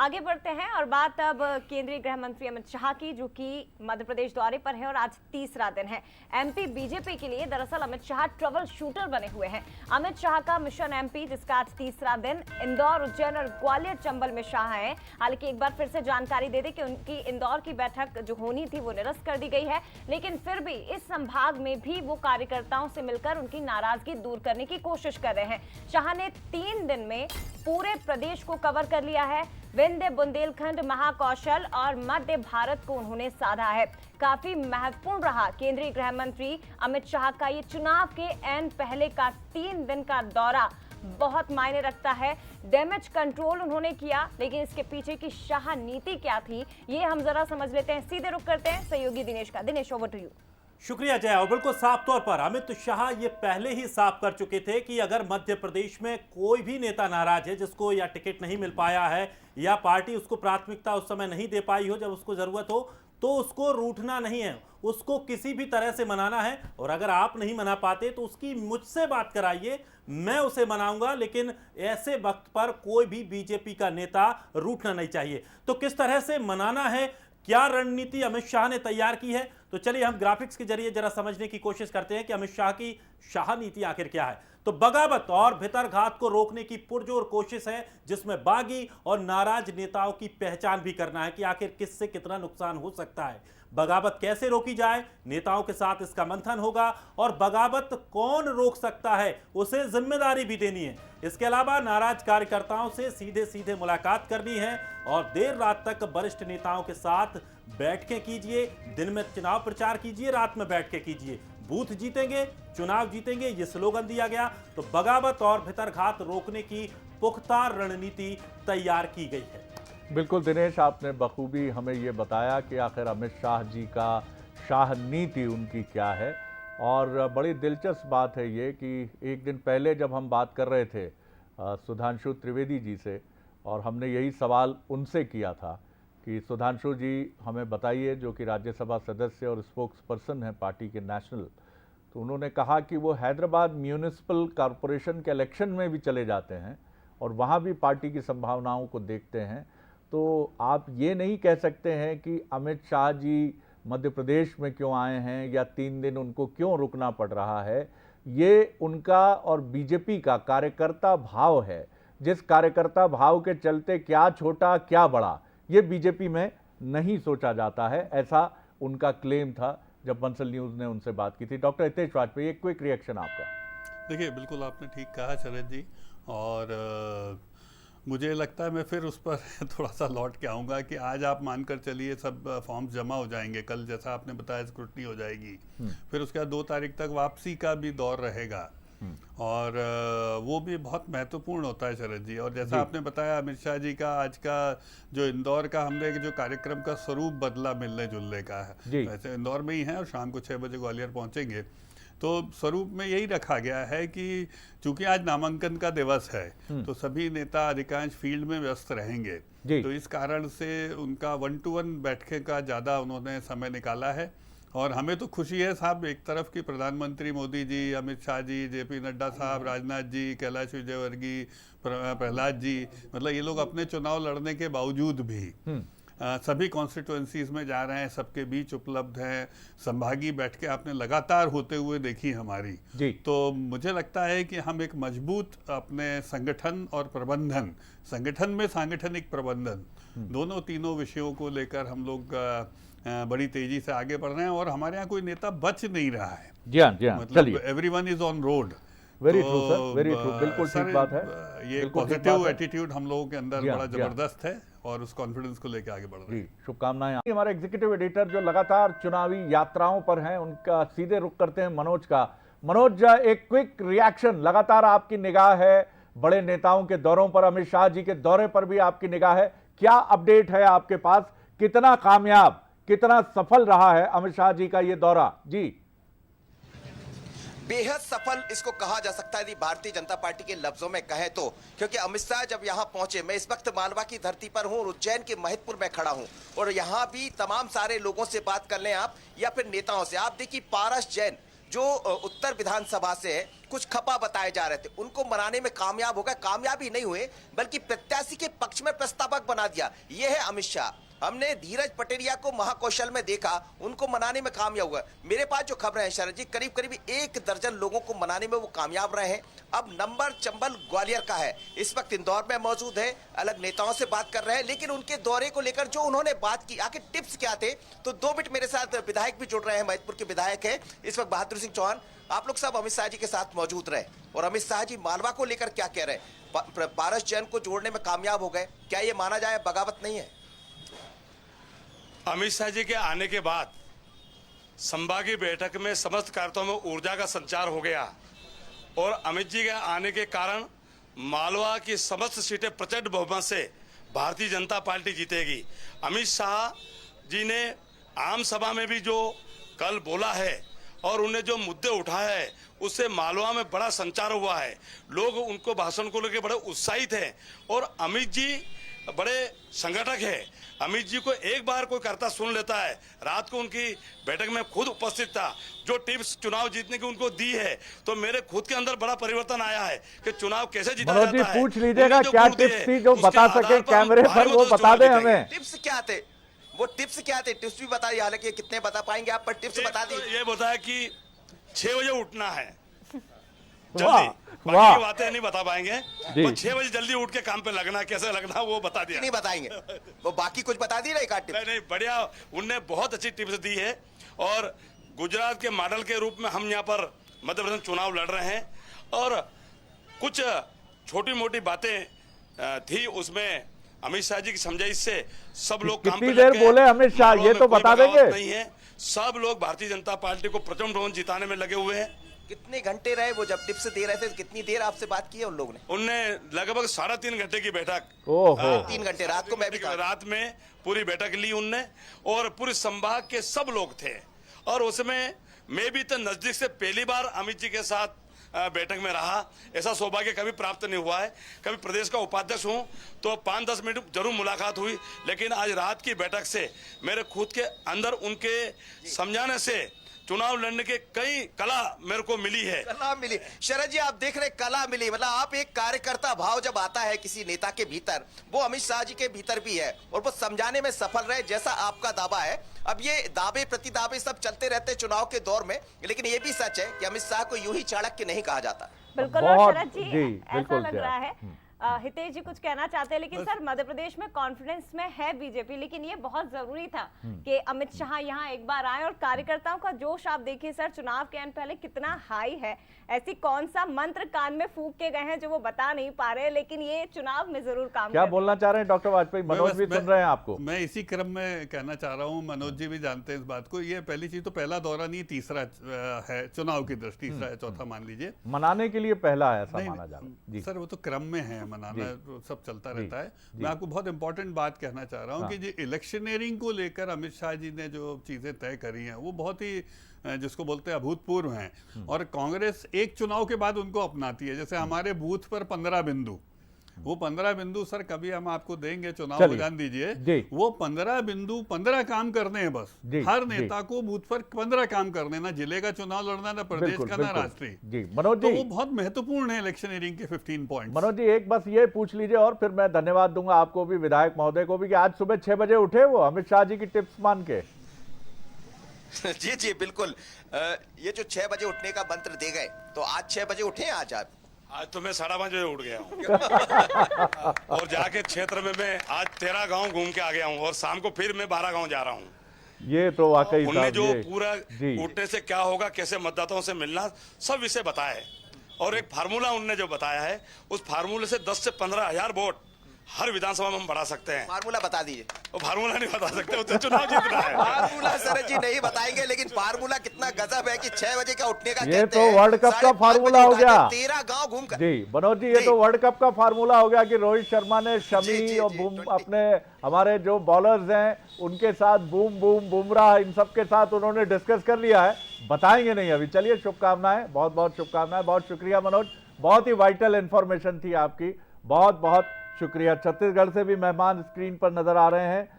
आगे बढ़ते हैं और बात अब केंद्रीय गृह मंत्री अमित शाह की, जो कि मध्य प्रदेश दौरे पर है और आज तीसरा दिन है। एमपी बीजेपी के लिए दरअसल अमित शाह ट्रबल शूटर बने हुए हैं। अमित शाह का मिशन एमपी, जिसका आज तीसरा दिन इंदौर, उज्जैन और ग्वालियर चंबल में शाह है। हालांकि एक बार फिर से जानकारी दे दें कि उनकी इंदौर की बैठक जो होनी थी वो निरस्त कर दी गई है, लेकिन फिर भी इस संभाग में भी वो कार्यकर्ताओं से मिलकर उनकी नाराजगी दूर करने की कोशिश कर रहे हैं। शाह ने 3 दिन में पूरे प्रदेश को कवर कर लिया है। विंध्य, बुंदेलखंड, महाकौशल और मध्य भारत को उन्होंने साधा है। काफी महत्वपूर्ण रहा केंद्रीय गृह मंत्री अमित शाह का ये चुनाव के एन पहले का 3 दिन का दौरा बहुत मायने रखता है। डैमेज कंट्रोल उन्होंने किया, लेकिन इसके पीछे की शाह नीति क्या थी ये हम जरा समझ लेते हैं। सीधे रुख करते हैं सहयोगी दिनेश का। Dinesh, over to you. शुक्रिया जय। और बिल्कुल साफ तौर पर अमित शाह ये पहले ही साफ कर चुके थे कि अगर मध्य प्रदेश में कोई भी नेता नाराज है, जिसको या टिकट नहीं मिल पाया है या पार्टी उसको प्राथमिकता उस समय नहीं दे पाई हो जब उसको जरूरत हो, तो उसको रूठना नहीं है, उसको किसी भी तरह से मनाना है। और अगर आप नहीं मना पाते तो उसकी मुझसे बात कराइए, मैं उसे मनाऊंगा। लेकिन ऐसे वक्त पर कोई भी बीजेपी का नेता रूठना नहीं चाहिए। तो किस तरह से मनाना है, क्या रणनीति अमित शाह ने तैयार की है, तो चलिए हम ग्राफिक्स के जरिए जरा समझने की कोशिश करते हैं कि अमित शाह की शाह नीति आखिर क्या है। तो बगावत और भितरघात को रोकने की पुरजोर कोशिश है, जिसमें बागी और नाराज नेताओं की पहचान भी करना है कि आखिर किससे कितना नुकसान हो सकता है, बगावत कैसे रोकी जाए। नेताओं के साथ इसका मंथन होगा और बगावत कौन रोक सकता है उसे जिम्मेदारी भी देनी है। इसके अलावा नाराज कार्यकर्ताओं से सीधे सीधे मुलाकात करनी है और देर रात तक वरिष्ठ नेताओं के साथ बैठकें कीजिए। दिन में चुनाव प्रचार कीजिए, रात में बैठकें कीजिए। बूथ जीतेंगे, चुनाव जीतेंगे, ये स्लोगन दिया गया। तो बगावत और भितरघात रोकने की पुख्ता रणनीति तैयार की गई है। बिल्कुल दिनेश, आपने बखूबी हमें ये बताया कि आखिर अमित शाह जी का शाह नीति उनकी क्या है। और बड़ी दिलचस्प बात है ये कि एक दिन पहले जब हम बात कर रहे थे सुधांशु त्रिवेदी जी से, और हमने यही सवाल उनसे किया था कि सुधांशु जी हमें बताइए, जो कि राज्यसभा सदस्य और स्पोक्स पर्सन हैं पार्टी के नेशनल, तो उन्होंने कहा कि वो हैदराबाद म्यूनिसिपल कॉरपोरेशन के इलेक्शन में भी चले जाते हैं और वहाँ भी पार्टी की संभावनाओं को देखते हैं। तो आप ये नहीं कह सकते हैं कि अमित शाह जी मध्य प्रदेश में क्यों आए हैं या 3 दिन उनको क्यों रुकना पड़ रहा है। ये उनका और बीजेपी का कार्यकर्ता भाव है, जिस कार्यकर्ता भाव के चलते क्या छोटा क्या बड़ा ये बीजेपी में नहीं सोचा जाता है, ऐसा उनका क्लेम था जब बंसल न्यूज़ ने उनसे बात की थी। डॉक्टर हितेश वाजपेयी, एक क्विक रिएक्शन आपका। देखिए, बिल्कुल आपने ठीक कहा शरद जी, और मुझे लगता है मैं फिर उस पर थोड़ा सा लौट के आऊँगा कि आज आप मानकर चलिए सब फॉर्म्स जमा हो जाएंगे, कल जैसा आपने बताया स्क्रूटनी हो जाएगी, फिर उसके बाद 2 तारीख तक वापसी का भी दौर रहेगा और वो भी बहुत महत्वपूर्ण होता है शरद जी। और जैसा आपने बताया अमित शाह जी का आज का जो इंदौर का हमने जो कार्यक्रम का स्वरूप बदला मिलने जुलने का है, वैसे इंदौर में ही है और शाम को 6 बजे ग्वालियर पहुंचेंगे, तो स्वरूप में यही रखा गया है कि चूंकि आज नामांकन का दिवस है तो सभी नेता अधिकांश फील्ड में व्यस्त रहेंगे, तो इस कारण से उनका 1-to-1 बैठके का ज़्यादा उन्होंने समय निकाला है। और हमें तो खुशी है साहब, एक तरफ की प्रधानमंत्री मोदी जी, अमित शाह जी, जेपी नड्डा साहब, राजनाथ जी, कैलाश विजयवर्गीय, प्रहलाद जी, मतलब ये लोग अपने चुनाव लड़ने के बावजूद भी सभी कॉन्स्टिट्यूएंसीज में जा रहे हैं, सबके बीच उपलब्ध हैं। संभागीय बैठकें आपने लगातार होते हुए देखी हमारी जी। तो मुझे लगता है कि हम एक मजबूत अपने संगठन और प्रबंधन, संगठन में सांगठनिक प्रबंधन, दोनों तीनों विषयों को लेकर हम लोग बड़ी तेजी से आगे बढ़ रहे हैं और हमारे यहाँ कोई नेता बच नहीं रहा है। जी हाँ, मतलब everyone is on road. Very true sir, very true, बिल्कुल ठीक बात है। ये पॉजिटिव एटीट्यूड हम लोगों के अंदर बड़ा जबरदस्त है और उस कॉन्फिडेंस को लेकर आगे बढ़ रहे हैं। शुभकामनाएं। हमारे एग्जीक्यूटिव एडिटर जो लगातार चुनावी यात्राओं पर हैं, उनका सीधे रुख करते हैं मनोज का। मनोज, एक क्विक रिएक्शन, लगातार आपकी निगाह है बड़े नेताओं के दौरों पर, अमित शाह जी के दौरे पर भी आपकी निगाह है, क्या अपडेट है आपके पास, कितना कामयाब, कितना सफल रहा है अमित शाह जी का ये दौरा? जी, बेहद सफल इसको कहा जा सकता है यदि भारतीय जनता पार्टी के लफ्जों में कहें तो, क्योंकि अमित शाह जब यहां पहुंचे, मैं इस वक्त मालवा की धरती पर हूं, उज्जैन के महिदपुर में खड़ा हूं और यहां भी तमाम सारे लोगों से बात कर लें आप या फिर नेताओं से, आप देखिए पारस जैन जो उत्तर विधानसभा से है, कुछ खपा बताए जा रहे थे, उनको मनाने में कामयाब हो गए। कामयाबी नहीं हुए बल्कि प्रत्याशी के पक्ष में प्रस्तावक बना दिया। यह है अमित शाह। हमने धीरज पटेरिया को महाकौशल में देखा, उनको मनाने में कामयाब हुआ। मेरे पास जो खबरें हैं शरद जी, करीब करीब 1 दर्जन लोगों को मनाने में वो कामयाब रहे हैं। अब नंबर चंबल ग्वालियर का है, इस वक्त इंदौर में मौजूद है, अलग नेताओं से बात कर रहे हैं। लेकिन उनके दौरे को लेकर जो उन्होंने बात की, आखिर टिप्स क्या थे, तो 2 मिनट मेरे साथ विधायक भी जुड़ रहे हैं, महेशपुर के विधायक है इस वक्त बहादुर सिंह चौहान। आप लोग सब अमित शाह जी के साथ मौजूद रहे और अमित शाह जी मालवा को लेकर क्या कह रहे हैं? पारस जैन को जोड़ने में कामयाब हो गए, क्या ये माना जाए बगावत नहीं है? अमित शाह जी के आने के बाद संभागीय बैठक में समस्त कार्यक्रमों में ऊर्जा का संचार हो गया और अमित जी के आने के कारण मालवा की समस्त सीटें प्रचंड बहुमत से भारतीय जनता पार्टी जीतेगी। अमित शाह जी ने आम सभा में भी जो कल बोला है और उन्हें जो मुद्दे उठाए हैं उससे मालवा में बड़ा संचार हुआ है। लोग उनको भाषण को लेकर बड़े उत्साहित हैं और अमित जी बड़े संगठक है। अमित जी को एक बार कोई करता सुन लेता है। रात को उनकी बैठक में खुद उपस्थित था, जो टिप्स चुनाव जीतने की उनको दी है, तो मेरे खुद के अंदर बड़ा परिवर्तन आया है कि चुनाव कैसे जीता जाता है। पूछ लीजिएगा क्या टिप्स थी जो बता सके कैमरे पर, वो बता दें हमें। टिप्स क्या थे? वो टिप्स क्या थे? टिप्स भी बताइए, हालांकि कितने बता पाएंगे आप, पर टिप्स बता दी। ये बताया कि 6 बजे उठना है वाह, जल्दी, बाकी की बातें नहीं बता पाएंगे, जी। 6 बजे जल्दी उठ के काम पे लगना, कैसे लगना वो बता दिया। नहीं बताएंगे, वो बाकी कुछ बता दी नहीं काट। नहीं, बढ़िया, उनने बहुत अच्छी टिप्स दी है और गुजरात के मॉडल के रूप में हम यहाँ पर मध्य प्रदेश चुनाव लड़ रहे हैं और कुछ छोटी मोटी बातें थी उसमें अमित शाह जी की समझाइश से सब लोग काम पे कितनी देर बोले अमित शाह, ये तो बता देंगे? नहीं है, सब लोग भारतीय जनता पार्टी को प्रचंड बहुमत जिताने में लगे हुए हैं। कितने घंटे रहे वो जब टिप्स दे रहे थे? कितनी देर आपसे बात की है उन लोगों ने? उनने लगभग 3.5 घंटे की बैठक, 3 घंटे, रात को मैं भी था। रात में पूरी बैठक ली उनने और पूरे संभाग के सब लोग थे और उसमें मैं भी तो नजदीक से पहली बार अमित जी के साथ बैठक में रहा। ऐसा सौभाग्य कभी प्राप्त नहीं हुआ है। कभी प्रदेश का उपाध्यक्ष हूं तो 5-10 मिनट जरूर मुलाकात हुई, लेकिन आज रात की बैठक से मेरे खुद के अंदर उनके समझाने से चुनाव लड़ने के कई कला मेरे को मिली है। कला मिली शरद जी, आप देख रहे कला मिली, मतलब आप एक कार्यकर्ता भाव जब आता है किसी नेता के भीतर, वो अमित शाह जी के भीतर भी है और वो समझाने में सफल रहे जैसा आपका दावा है। अब ये दावे प्रतिदावे सब चलते रहते हैं चुनाव के दौर में, लेकिन ये भी सच है कि अमित शाह को यूं ही चाणक्य नहीं कहा जाता। बिल्कुल, बहुत- शरद जी, जी, ऐसा बिल्कुल लग क्या। रहा है हितेश जी कुछ कहना चाहते हैं, लेकिन सर मध्य प्रदेश में कॉन्फिडेंस में है बीजेपी, लेकिन ये बहुत जरूरी था कि अमित शाह यहाँ एक बार आए और कार्यकर्ताओं का जोश आप देखिए सर, चुनाव के पहले कितना हाई है। ऐसी कौन सा मंत्र कान में फूंक के गए हैं जो वो बता नहीं पा रहे, लेकिन ये चुनाव में जरूर काम क्या करेगा। बोलना चाह रहे हैं डॉक्टर वाजपेयी? मनोज भी सुन रहे हैं आपको। मैं इसी क्रम में कहना चाह रहा हूँ, मनोज जी भी जानते हैं इस बात को। ये पहली चीज तो पहला दौरा नहीं, तीसरा है चुनाव की दृष्टि, तीसरा है, चौथा मान लीजिए। मनाने के लिए पहला है ऐसा नहीं, माना जा रहा है। जी सर वो तो क्रम में है, मनाना तो सब चलता रहता है। जी। मैं आपको बहुत इंपॉर्टेंट बात कहना चाह रहा हूँ कि जो इलेक्शनरिंग को लेकर अमित शाह जी ने जो चीजें तय करी हैं वो बहुत ही जिसको बोलते हैं अभूतपूर्व हैं और कांग्रेस एक चुनाव के बाद उनको अपनाती है। जैसे हमारे बूथ पर 15 बिंदु, वो 15 बिंदु सर कभी हम आपको देंगे, चुनाव चलिए। मैदान दीजिए, जी। वो 15 बिंदु 15 काम करने हैं बस। जी, हर जी। नेता को बूथ पर 15 काम करने, ना जिले का चुनाव लड़ना, ना प्रदेश बिल्कुल, का, ना बिल्कुल। राष्ट्रीय। जी मनोज तो जी, वो बहुत महत्वपूर्ण है इलेक्शनरिंग के 15 पॉइंट। मनोज जी एक बस ये पूछ लीजिए और फिर मैं धन्यवाद दूंगा आपको भी, विधायक महोदय को भी, कि आज सुबह 6 बजे उठे वो अमित शाह जी की टिप्स मान के? जी जी बिल्कुल, ये जो 6 बजे उठने का मंत्र दे गए, तो आज 6 बजे उठे? आज आप? आज तो मैं 5:30 बजे उठ गया हूँ और जाके क्षेत्र में मैं आज 13 गांव घूम के आ गया हूँ और शाम को फिर मैं 12 गांव जा रहा हूँ। ये तो वाकई उनने साहब, जो ये- पूरा जी उठने से क्या होगा, कैसे मतदाताओं से मिलना, सब विषय बताया है और एक फार्मूला उनने जो बताया है, उस फार्मूले से 10 से 15 हजार वोट हर विधानसभा में हम बढ़ा सकते हैं। फार्मूला बता दीजिए। वो फार्मूला नहीं बता सकते, उससे चुनाव जीतना है। फार्मूला शरद जी नहीं बताएंगे, लेकिन फार्मूला कितना गजब है कि 6 बजे का उठने का ये कहते तो हैं, वर्ल्ड कप का 5:30 फार्मूला हो बजे गया। उठा के 13 गांव घूम कर। जी मनोज जी, ये जी। तो वर्ल्ड कप का फार्मूला हो गया कि रोहित शर्मा ने जी, शमी जी, और जी, बूम 20 अपने हमारे जो बॉलर्स हैं उनके साथ बूम बूम बुमराह इन सब के साथ उन्होंने डिस्कस कर लिया है। बताएंगे नहीं अभी। चलिए, शुभकामनाएं, बहुत बहुत शुभकामनाएं। बहुत शुक्रिया मनोज, बहुत ही वाइटल इंफॉर्मेशन थी आपकी, बहुत बहुत शुक्रिया। छत्तीसगढ़ से भी मेहमान स्क्रीन पर नजर आ रहे हैं।